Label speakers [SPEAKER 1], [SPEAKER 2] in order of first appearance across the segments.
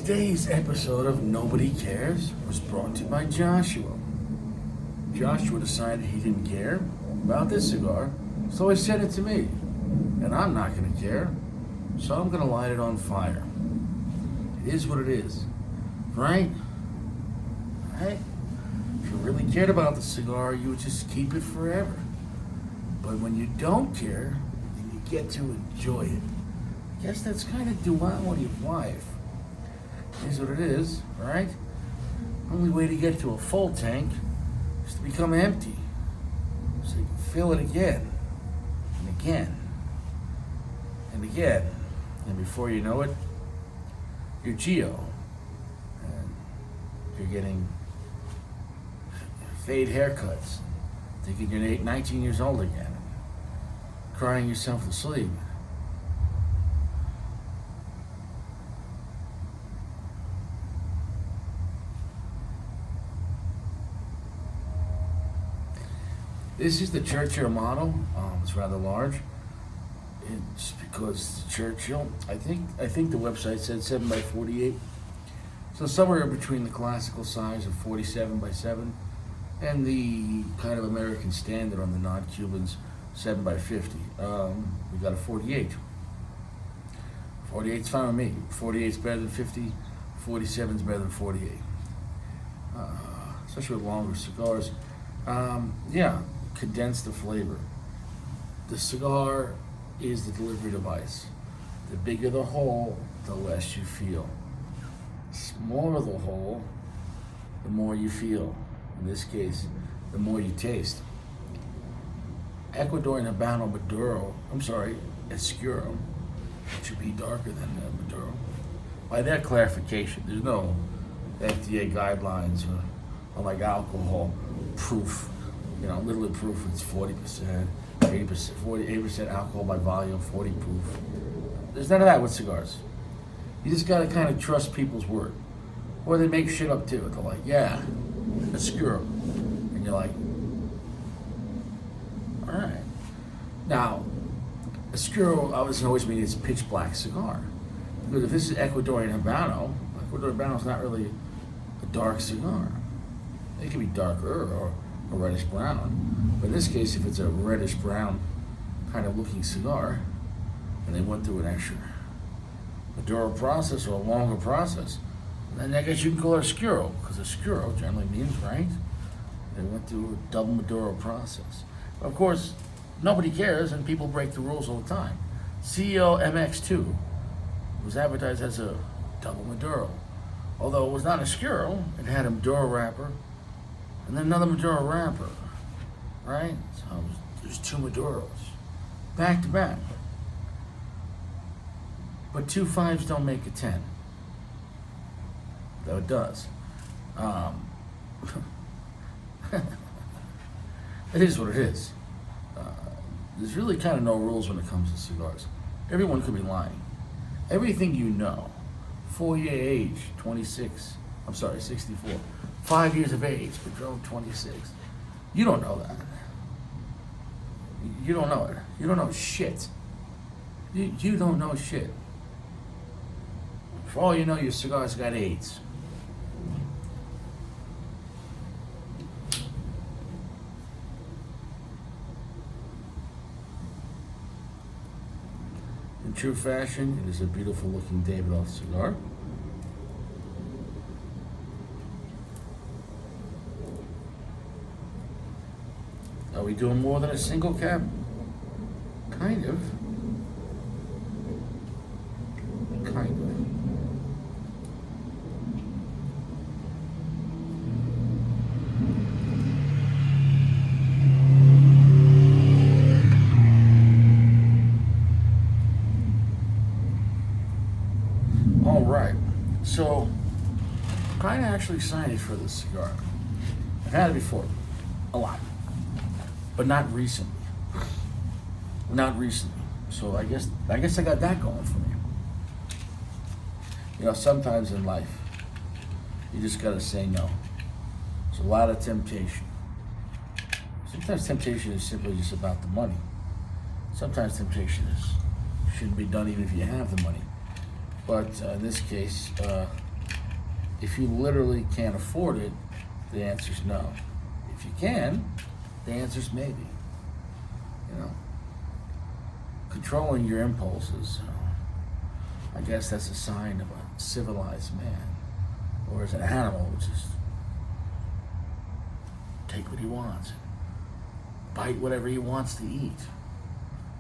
[SPEAKER 1] Today's episode of Nobody Cares was brought to you by Joshua. Joshua decided he didn't care about this cigar, so he sent it to me. And I'm not going to care, so I'm going to light it on fire. It is what it is, right? Right? If you really cared about the cigar, you would just keep it forever. But when you don't care, then you get to enjoy it. I guess that's kind of duality of life. Here's what it is, right? Only way to get to a full tank is to become empty. So you can fill it again, and again, and again. And before you know it, you're Geo. And you're getting fade haircuts, thinking you're 19 years old again, crying yourself to sleep. This is the Churchill model. It's rather large. It's because Churchill, I think the website said 7 by 48. So somewhere between the classical size of 47 by 7 and the kind of American standard on the non-Cubans, 7 by 50. We got a 48. 48's fine with me. 48's better than 50. 47's better than 48. Especially with longer cigars. Condense the flavor. The cigar is the delivery device. The bigger the hole, the less you feel. The smaller the hole, the more you feel. In this case, the more you taste. Ecuadorian Habano Oscuro, it should be darker than Maduro. By that clarification, there's no FDA guidelines or like alcohol proof. Literally proof, it's 40%, 80%, 48% alcohol by volume, 40 proof. There's none of that with cigars. You just gotta kind of trust people's word. Or they make shit up too. They're like, yeah, Oscuro. And you're like, all right. Now, Oscuro obviously always means it's pitch black cigar. Because if this is Ecuadorian Habano's not really a dark cigar. It can be darker or a reddish brown. But in this case, if it's a reddish brown kind of looking cigar, and they went through an extra Maduro process or a longer process, then I guess you can call it Oscuro, because Oscuro generally means, right? They went through a double Maduro process. But of course, nobody cares, and people break the rules all the time. CEO MX2 was advertised as a double Maduro. Although it was not Oscuro, it had a Maduro wrapper, and then another Maduro wrapper, right? So there's two Maduros, back to back. But 2 5s don't make a 10. Though it does. It is what it is. There's really kind of no rules when it comes to cigars. Everyone could be lying. Everything you know, 4-year age, 64. 5 years of age, Padron 26. You don't know that. You don't know it. You don't know shit. You don't know shit. For all you know, your cigar's got AIDS. In true fashion, it is a beautiful looking Davidoff cigar. Are we doing more than a single cap? Kind of. All right. So, I'm kind of actually excited for this cigar. I've had it before, a lot. But not recently. So I guess I got that going for me. Sometimes in life, you just gotta say no. There's a lot of temptation. Sometimes temptation is simply just about the money. Sometimes temptation shouldn't be done even if you have the money. But in this case, If you literally can't afford it, the answer's no. If you can, the answer's maybe. You know, controlling your impulses, I guess that's a sign of a civilized man. Or as an animal, which is take what he wants, bite whatever he wants to eat.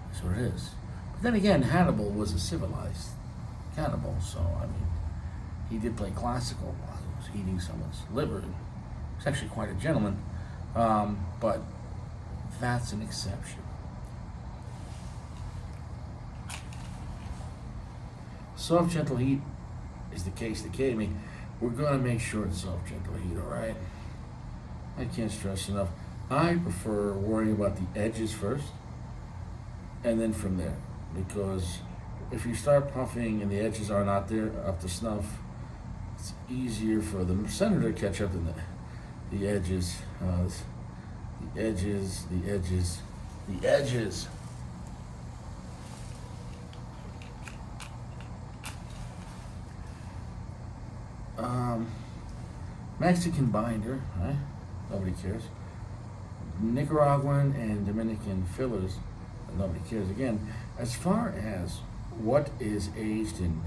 [SPEAKER 1] That's what it is. But then again, Hannibal was a civilized cannibal, so I mean, he did play classical while he was eating someone's liver. He's actually quite a gentleman, but that's an exception. Soft, gentle heat is the case that gave me. We're going to make sure it's soft, gentle heat, all right? I can't stress enough. I prefer worrying about the edges first, and then from there. Because if you start puffing and the edges are not there up to snuff, it's easier for the center to catch up than the edges. The edges, the edges, the edges. Mexican binder, right? Nobody cares. Nicaraguan and Dominican fillers, nobody cares. Again, as far as what is aged in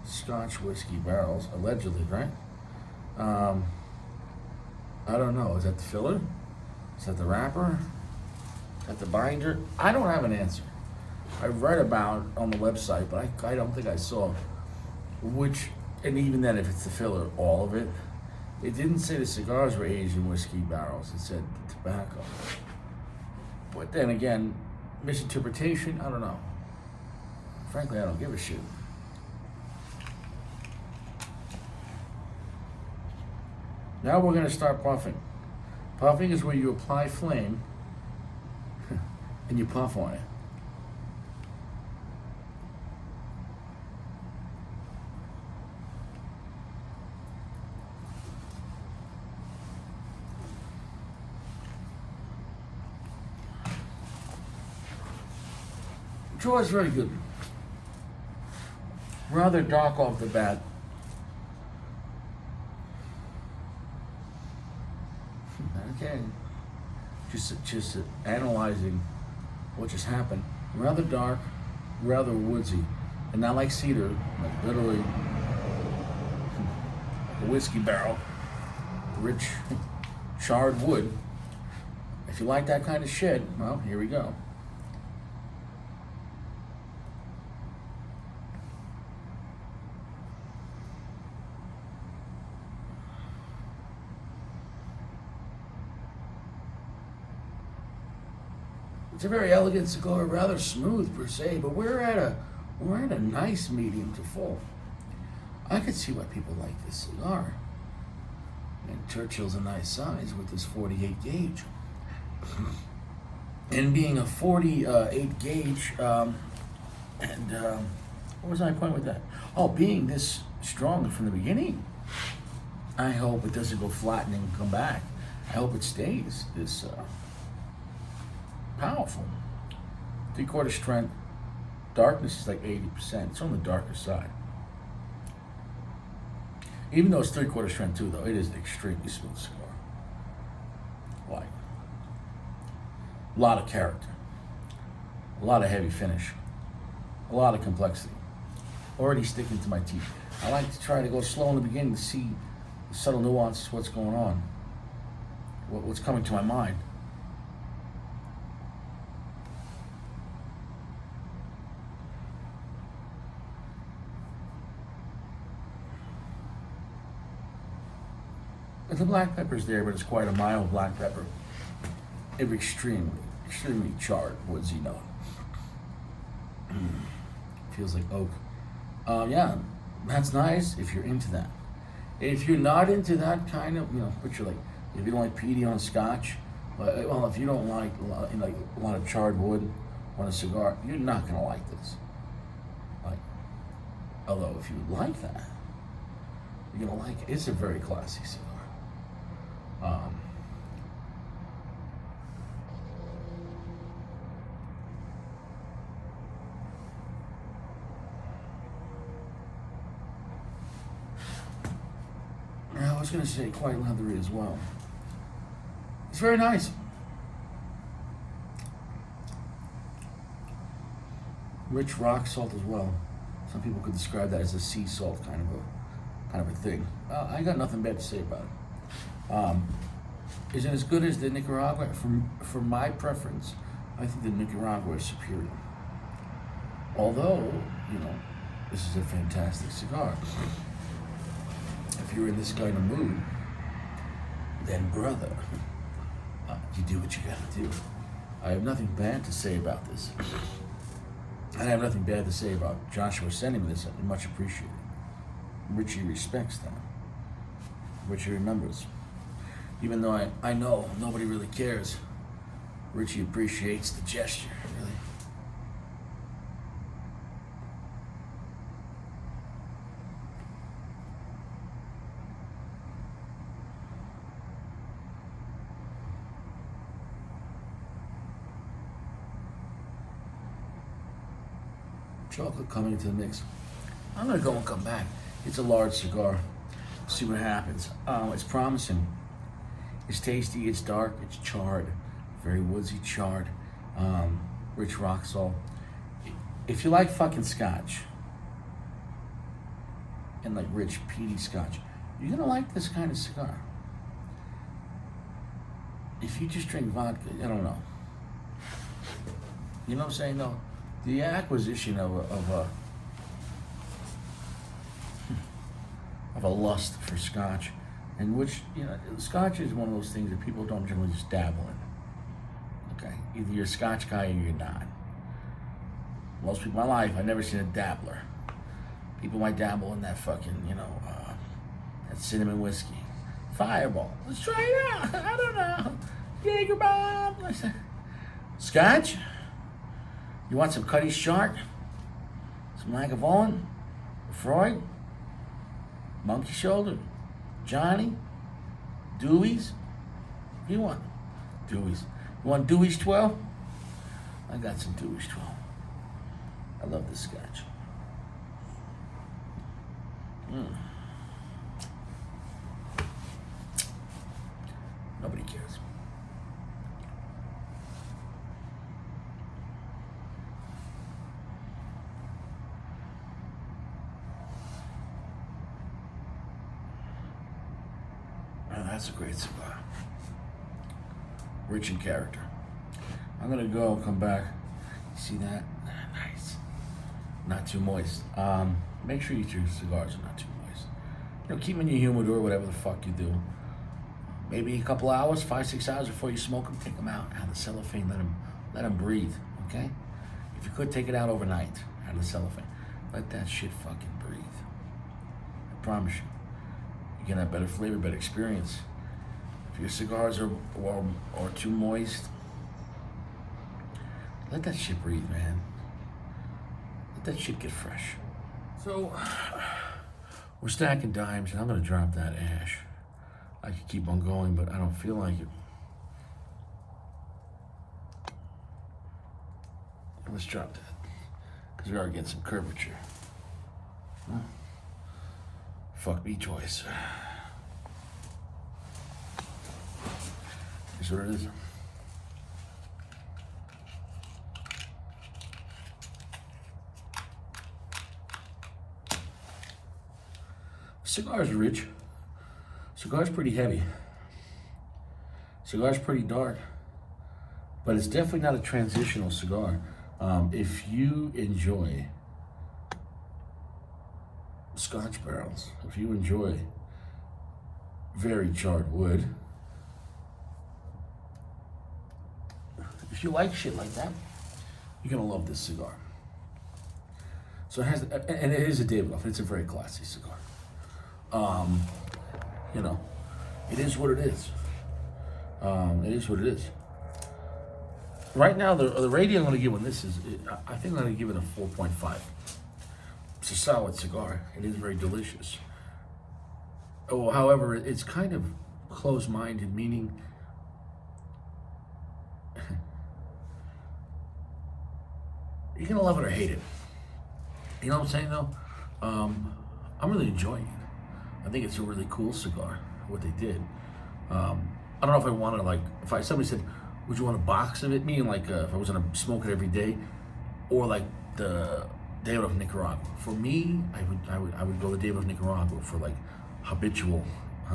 [SPEAKER 1] Scotch whiskey barrels, allegedly, right? I don't know. Is that the filler? Is that the wrapper? Is that the binder? I don't have an answer. I read about on the website, but I don't think I saw which, and even then, if it's the filler, all of it. It didn't say the cigars were aged in whiskey barrels. It said tobacco. But then again, misinterpretation, I don't know. Frankly, I don't give a shit. Now we're going to start puffing. Puffing is where you apply flame and you puff on it. Draw is very good. Rather dark off the bat. Okay. Just analyzing what just happened. Rather dark, rather woodsy. And not like cedar, like literally a whiskey barrel. Rich, charred wood. If you like that kind of shit, well, here we go. It's a very elegant cigar, rather smooth per se, but we're at a nice medium to full. I could see why people like this cigar. And Churchill's a nice size with this 48 gauge. And being a 48 gauge, what was my point with that? Oh, being this strong from the beginning. I hope it doesn't go flattening and come back. I hope it stays this powerful. 3/4 strength. Darkness is like 80%. It's on the darker side. Even though it's 3/4 strength too, though, it is an extremely smooth cigar. Like, a lot of character, a lot of heavy finish, a lot of complexity. Already sticking to my teeth. I like to try to go slow in the beginning to see the subtle nuances, what's going on, what's coming to my mind. The black pepper's there, but it's quite a mild black pepper. It's extremely charred woodsy note. Feels like oak. Yeah, that's nice if you're into that. If you're not into that kind of, picture like, if you don't like peaty on scotch, well, if you don't like a lot of charred wood on a cigar, you're not gonna like this. Although if you like that, you're gonna like it. It's a very classy cigar. was going to say quite leathery as well. It's very nice. Rich rock salt as well. Some people could describe that as a sea salt kind of a thing. I got nothing bad to say about it. Is it as good as the Nicaragua? For my preference, I think the Nicaragua is superior. Although, this is a fantastic cigar. If you're in this kind of mood, then brother, you do what you gotta do. I have nothing bad to say about this. I have nothing bad to say about Joshua sending me this. Much appreciated. Richie respects that. Richie remembers. Even though I know nobody really cares, Richie appreciates the gesture, really. Chocolate coming into the mix. I'm gonna go and come back. It's a large cigar. See what happens. It's promising. It's tasty, it's dark, it's charred. Very woodsy charred. Rich rock salt. If you like fucking scotch, and like rich peaty scotch, you're gonna like this kind of cigar. If you just drink vodka, I don't know. You know what I'm saying? No. The acquisition of a lust for scotch, and which, scotch is one of those things that people don't generally just dabble in. Okay, either you're a scotch guy or you're not. Most people in my life, I've never seen a dabbler. People might dabble in that fucking, that cinnamon whiskey. Fireball. Let's try it out. I don't know. Jaeger bomb. Scotch? You want some Cutty Shark? Some Lagavulin? Freud? Monkey Shoulder? Johnny? Dewey's? What do you want? Dewey's. You want Dewey's 12? I got some Dewey's 12. I love this scotch. Nobody cares. That's a great cigar. Rich in character. I'm gonna go and come back. See that? Nice. Not too moist. Make sure your cigars are not too moist. Keep them in your humidor, whatever the fuck you do. Maybe a couple hours, 5-6 hours before you smoke them, take them out of the cellophane, let them breathe, okay? If you could, take it out overnight, out of the cellophane. Let that shit fucking breathe. I promise you. You're gonna have better flavor, better experience. If your cigars are too moist, let that shit breathe, man. Let that shit get fresh. So, we're stacking dimes, and I'm gonna drop that ash. I could keep on going, but I don't feel like it. Let's drop that, because we are getting some curvature. Huh? Fuck me choice. Here's what it is. Cigar's rich. Cigar's pretty heavy. Cigar's pretty dark. But it's definitely not a transitional cigar. If you enjoy Scotch barrels, if you enjoy very charred wood, if you like shit like that, you're gonna love this cigar. So it has, and it is a Davidoff. It's a very classy cigar. It is what it is. It is what it is. Right now, the rating I'm gonna give on this is, I think I'm gonna give it a 4.5. It's a solid cigar. It is very delicious. Oh, however, it's kind of close-minded, meaning you're gonna love it or hate it. You know what I'm saying, though? I'm really enjoying it. I think it's a really cool cigar. what they did. I don't know if I wanted to, like, somebody said, would you want a box of it? Meaning like if I was gonna smoke it every day, or like the Davidoff Nicaragua. For me, I would go the Davidoff Nicaragua for like habitual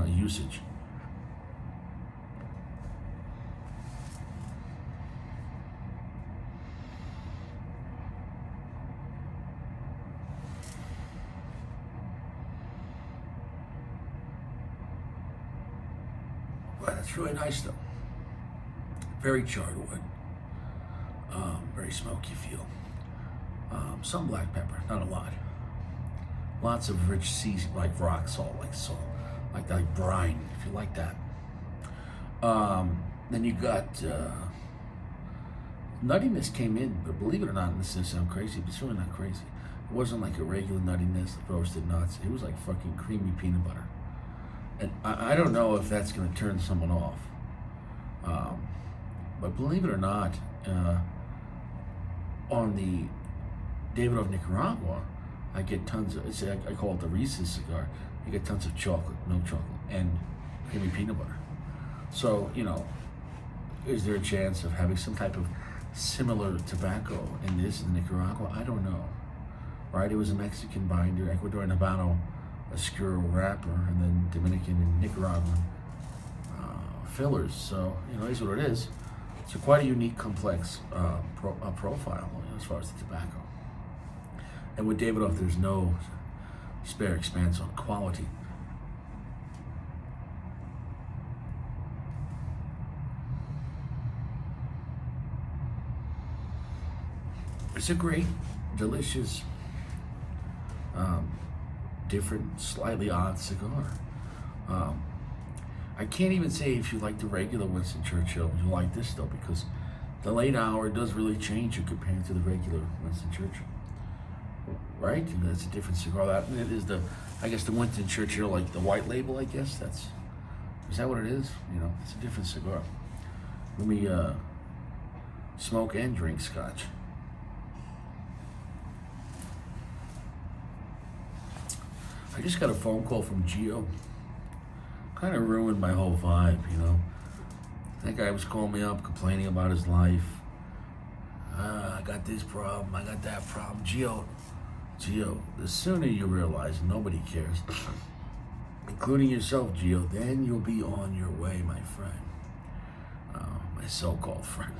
[SPEAKER 1] usage. But it's really nice though. Very charred wood. Very smoky feel. Some black pepper, not a lot. Lots of rich sea, like rock salt, like brine, if you like that. Then you got nuttiness came in, but believe it or not, and this is sound crazy, but it's really not crazy. It wasn't like a regular nuttiness, like roasted nuts. It was like fucking creamy peanut butter. And I don't know if that's going to turn someone off. But believe it or not, on the Davidoff Nicaragua, I get tons of, I call it the Reese's cigar. You get tons of chocolate, milk chocolate, and creamy peanut butter. So, you know, is there a chance of having some type of similar tobacco in this in Nicaragua? I don't know. Right? It was a Mexican binder, Ecuadorian Habano, a Oscuro wrapper, and then Dominican and Nicaraguan fillers. So, you know, it is what it is. It's quite a unique, complex profile, you know, as far as the tobacco. And with Davidoff, there's no spare expense on quality. It's a great, delicious, different, slightly odd cigar. I can't even say if you like the regular Winston Churchill, you like this though, because the late hour does really change you compared to the regular Winston Churchill. Right? You know, that's a different cigar. That it is I guess the Winston Churchill, like the white label, I guess is that what it is? You know, it's a different cigar. Let me smoke and drink scotch. I just got a phone call from Gio. Kind of ruined my whole vibe, you know. That guy was calling me up, complaining about his life. I got this problem, I got that problem. Gio, the sooner you realize nobody cares, including yourself, Gio, then you'll be on your way, my friend. My so-called friend.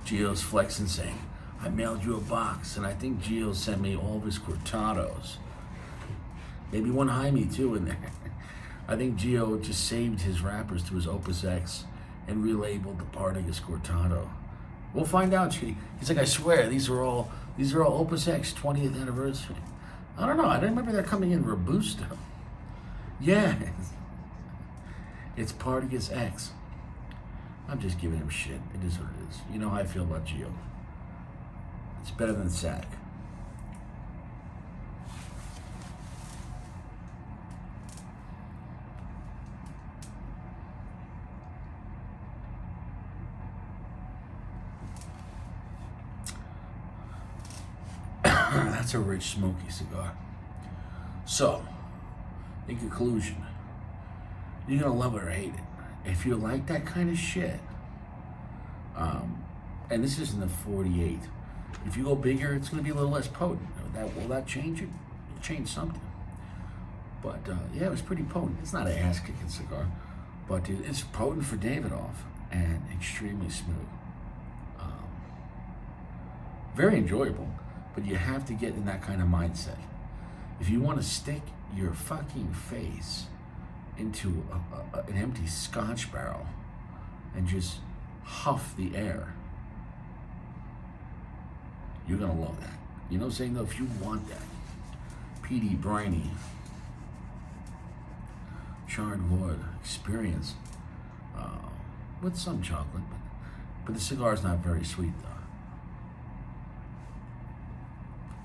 [SPEAKER 1] Gio's flexing, saying, I mailed you a box, and I think Gio sent me all of his cortados. Maybe one Jaime too in there. I think Gio just saved his wrappers to his Opus X and relabeled the part of his cortado. We'll find out, G. He's like, I swear, these are all Opus X 20th anniversary. I don't know. I didn't remember they're coming in Robusto. Yeah, it's Partagas X. I'm just giving him shit. It is what it is. You know how I feel about Gio. It's better than SAC. That's a rich, smoky cigar. So, in conclusion, you're gonna love it or hate it. If you like that kind of shit, and this isn't a 48. If you go bigger, it's gonna be a little less potent. Will that change it? It'll change something. But yeah, it was pretty potent. It's not an ass-kicking cigar, but it's potent for Davidoff and extremely smooth. Very enjoyable. But you have to get in that kind of mindset. If you want to stick your fucking face into an empty scotch barrel and just huff the air, you're gonna love that. You know what I'm saying though? If you want that peaty, briny, charred wood experience with some chocolate, but the cigar is not very sweet though.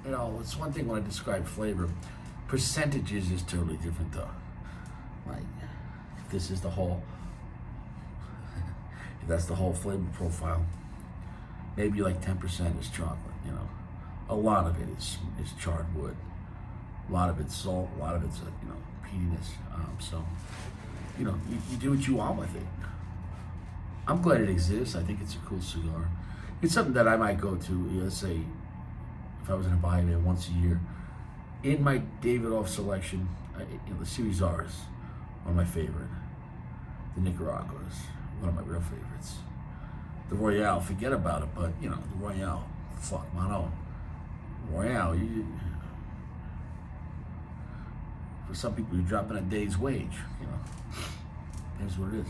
[SPEAKER 1] You know, it's one thing when I describe flavor. Percentages is totally different though. Like, if this is the whole, if that's the whole flavor profile, maybe like 10% is chocolate, you know. A lot of it is charred wood. A lot of it's salt, a lot of it's, you know, peatiness. So, you do what you want with it. I'm glad it exists. I think it's a cool cigar. It's something that I might go to, let's say, if I was going to buy it once a year. In my Davidoff selection, the Series R is one of my favorite. The Nicaragua is one of my real favorites. The Royale, forget about it, but the Royale, fuck, mano. Royale, for some people, you're dropping a day's wage, Here's what it is.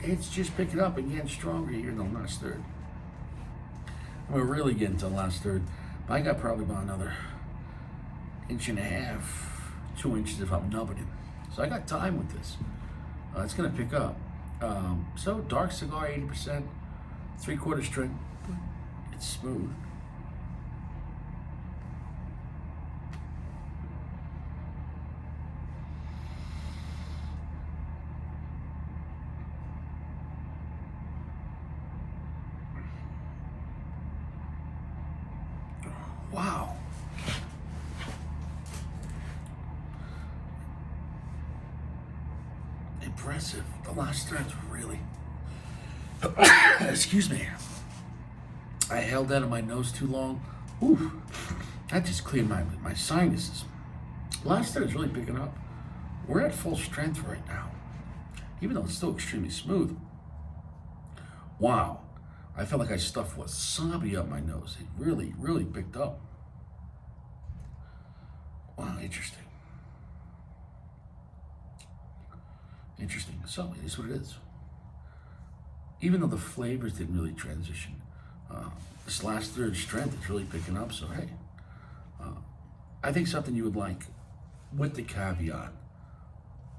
[SPEAKER 1] It's just picking up and getting stronger here in the last third. We're really getting to the last third. I got probably about another 1.5 inches, 2 inches if I'm nubbing it. So I got time with this. It's gonna pick up. So dark cigar, 80%, 3/4 strength. It's smooth. Wow. Impressive. The last third's really... Excuse me. I held that in my nose too long. Ooh, that just cleared my sinuses. Last third's really picking up. We're at full strength right now, even though it's still extremely smooth. Wow. I felt like I stuffed wasabi up my nose. It really, really picked up. Wow, interesting. Interesting. So it is what it is. Even though the flavors didn't really transition, this last third strength is really picking up. So hey, I think something you would like, with the caveat,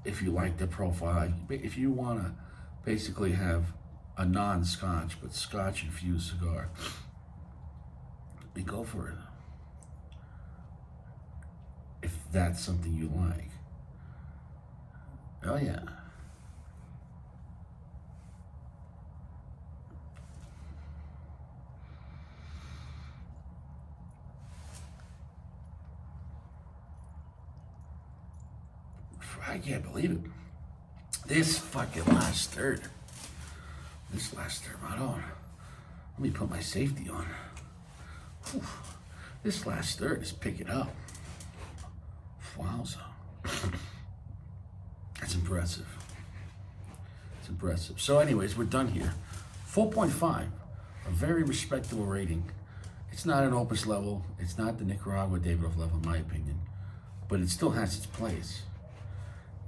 [SPEAKER 1] if you like the profile, if you want to basically have a non-Scotch but Scotch-infused cigar, we go for it. If that's something you like. Oh yeah. I can't believe it. This fucking last third. This last third, right on. Let me put my safety on. Whew. This last third is picking up. Wowza. That's impressive. It's impressive. So anyways, we're done here. 4.5, a very respectable rating. It's not an Opus level. It's not the Nicaragua Davidoff level, in my opinion. But it still has its place.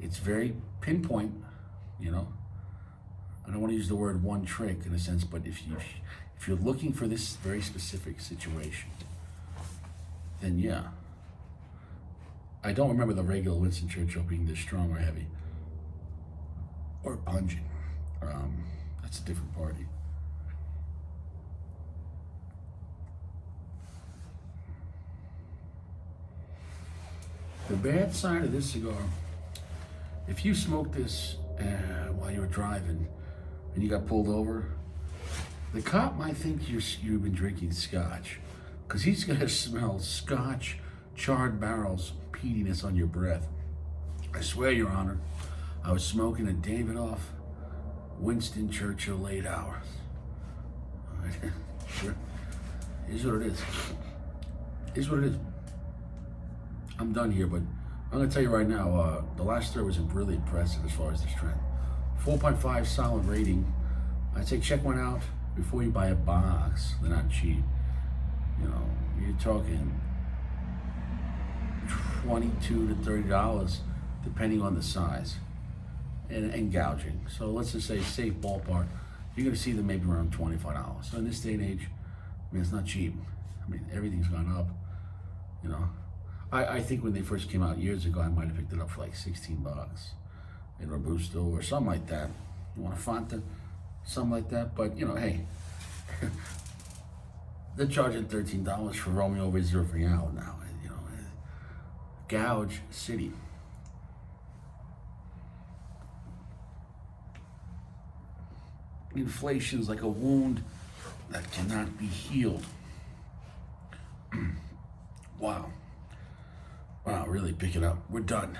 [SPEAKER 1] It's very pinpoint, I don't want to use the word one trick in a sense, but if you're looking for this very specific situation, then yeah. I don't remember the regular Winston Churchill being this strong or heavy or pungent. That's a different party. The bad side of this cigar, if you smoked this while you were driving and you got pulled over, the cop might think you've been drinking Scotch, because he's gonna smell Scotch, charred barrels, peatiness on your breath. I swear, Your Honor, I was smoking a Davidoff Winston Churchill late hours. Sure. Here's what it is. Here's what it is. I'm done here, but I'm gonna tell you right now, the last third was really impressive as far as the strength. 4.5 solid rating. I'd say check one out before you buy a box. They're not cheap. You're talking $22 to $30, depending on the size and gouging. So let's just say safe ballpark. You're gonna see them maybe around $25. So in this day and age, it's not cheap. Everything's gone up. I think when they first came out years ago, I might have picked it up for like $16 in Robusto or something like that. You want a Fanta, something like that. But hey, they're charging $13 for Romeo Reserve Real now. Gouge City. Inflation's like a wound that cannot be healed. Wow. Wow, really pick it up. We're done.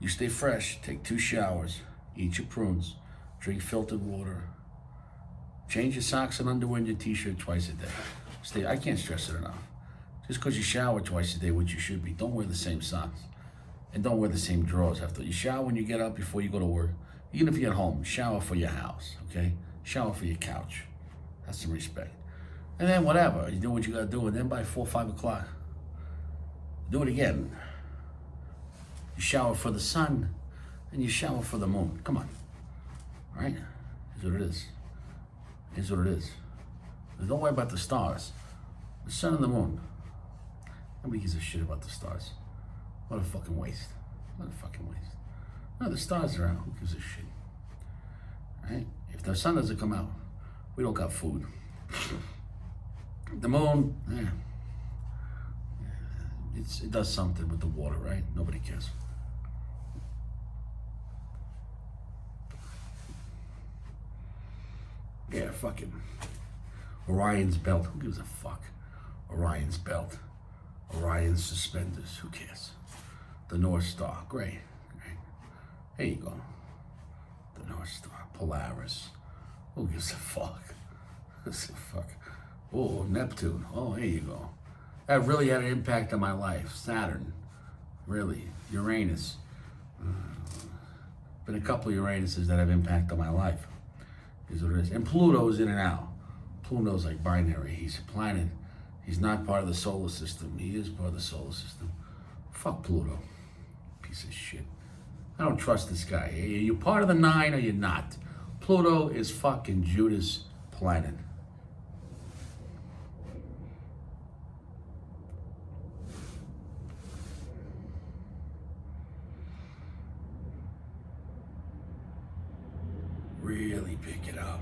[SPEAKER 1] You stay fresh, take 2 showers, eat your prunes, drink filtered water, change your socks and underwear and your t-shirt twice a day. I can't stress it enough. Just because you shower twice a day, which you should be, don't wear the same socks. And don't wear the same drawers after. You shower when you get up before you go to work. Even if you're at home, shower for your house, okay? Shower for your couch. Have some respect. And then whatever, you do what you gotta do, and then by 4 or 5 o'clock, do it again. You shower for the sun, and you shower for the moon. Come on, all right? Here's what it is. Here's what it is. Don't worry about the stars. The sun and the moon. Nobody gives a shit about the stars. What a fucking waste. What a fucking waste. No, the stars are out. Who gives a shit? All right? If the sun doesn't come out, we don't got food. The moon, it does something with the water, right? Nobody cares. Yeah, fucking Orion's belt. Who gives a fuck? Orion's belt. Orion's suspenders. Who cares? The North Star. Great. There you go. The North Star. Polaris. Who gives a fuck? Who gives a fuck? Oh, Neptune. Oh, there you go. That really had an impact on my life. Saturn. Really. Uranus. Been a couple of Uranuses that have impact on my life. Is what it is. And Pluto's in and out. Pluto's like binary. He's a planet. He's not part of the solar system. He is part of the solar system. Fuck Pluto. Piece of shit. I don't trust this guy. Are you part of the 9 or you're not? Pluto is fucking Judas planet. Really pick it up.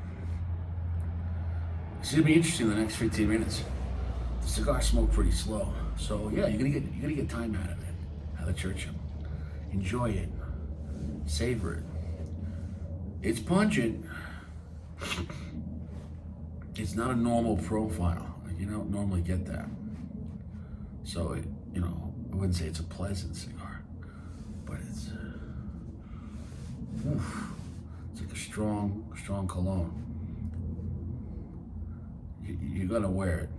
[SPEAKER 1] It's gonna be interesting the next 15 minutes. The cigar smoked pretty slow, so yeah, you're gonna get time out of it. Out of Churchill. Enjoy it. Savor it. It's pungent. It's not a normal profile. You don't normally get that. So I wouldn't say it's a pleasant cigar, but it's like a strong cologne. You're gonna wear it.